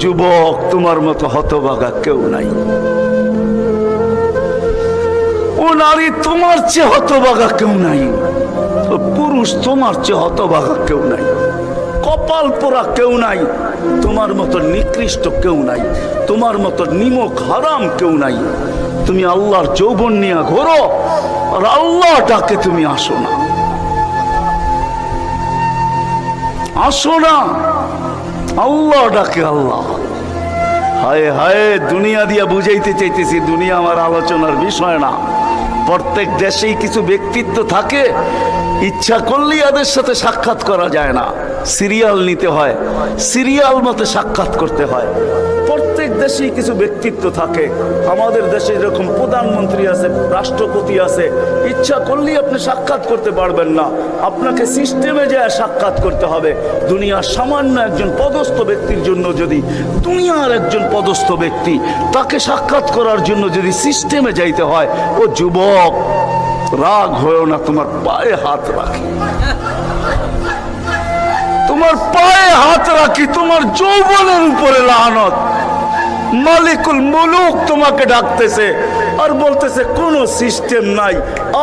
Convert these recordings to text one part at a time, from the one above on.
যুবক, তোমার মতো হতভাগা কেউ নাই। ও নারী, তোমার চেয়ে হতভাগা কেউ নাই। ও পুরুষ, তোমার চেয়ে হতভাগা কেউ নাই। কপাল পোড়া কেউ নাই। তোমার মতো নিকৃষ্ট কেউ নাই। তোমার মতো নিমক হারাম কেউ নাই। তুমি আল্লাহর যৌবন নিয়ে ঘোরো, আর আল্লাহ ডাকে তুমি আসো না, আসো না। আল্লাহ ডাকে আল্লাহ। হায় হায়, দুনিয়া দিয়া বুঝাইতে চাইতেছি, দুনিয়া আমার আলোচনার বিষয় না। প্রত্যেক দেশেই কিছু ব্যক্তিত্ব থাকে, ইচ্ছা করলেই এদের সাথে সাক্ষাৎ করা যায় না, সিরিয়াল নিতে হয়, সিরিয়াল মতে সাক্ষাৎ করতে হয়। প্রত্যেক দেশেই কিছু ব্যক্তিত্ব থাকে। আমাদের দেশে এরকম প্রধানমন্ত্রী আছে, রাষ্ট্রপতি আছে, ইচ্ছা করলেই আপনি সাক্ষাৎ করতে পারবেন না, আপনাকে সিস্টেমে যায় সাক্ষাৎ করতে হবে। দুনিয়ার সামান্য একজন পদস্থ ব্যক্তির জন্য, যদি দুনিয়ার একজন পদস্থ ব্যক্তি, তাকে সাক্ষাৎ করার জন্য যদি সিস্টেমে যাইতে হয়, ও যুবক রাগ হয়েও না, তোমার পায়ে হাত রাখি, তোমার পায়ে হাত রাখি, তোমার যৌবনের উপরে লানত। মালিকুল মুলুক তোমাকে ডাকতেছে আর বলতেছে কোন সিস্টেম নাই,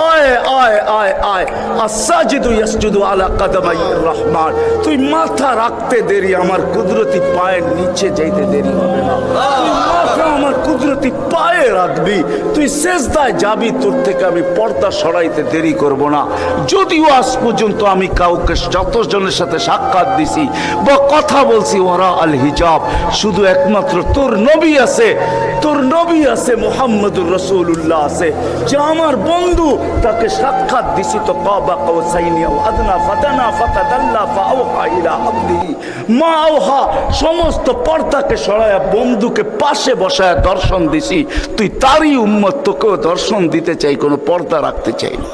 আয় আয় আয় আয়। আসাজিদু ইয়াসজুদু আলা কাদামাইর রহমান। তুই মাথা রাখতে দেরি, আমার কুদরতি পায়ের নিচে যাইতে দেরি হবে না। তুই মাথা আমার কুদরতি পায়ে রাখবি, তুই সেজদায় যাবি, তোর থেকে আমি পর্দা সরাইতে দেরি করব না। যদিও আজ পর্যন্ত আমি কাউকে যতজনের সাথে সাক্ষাৎ দিছি বা কথা বলছি ওরা আল হিজাব, শুধু একমাত্র তোর নবী আছে, তোর নবী আছে, মুহাম্মদুর রাসূলুল্লাহ আছে, যে আমার বন্ধু, তাকে সাক্ষাৎ দিছি তো কাবা কাউসাইনি আও আদনা ফাতানা ফাতাদাল্লা ফাআওহা ইলা আবদিহি মা আওহা। সমস্ত পর্দাকে সরায়া বন্ধুকে পাশে বসায় দর্শন দিছি। তুই তারই উম্মত, তোকেও দর্শন দিতে চাই, কোনো পর্দা রাখতে চাই না।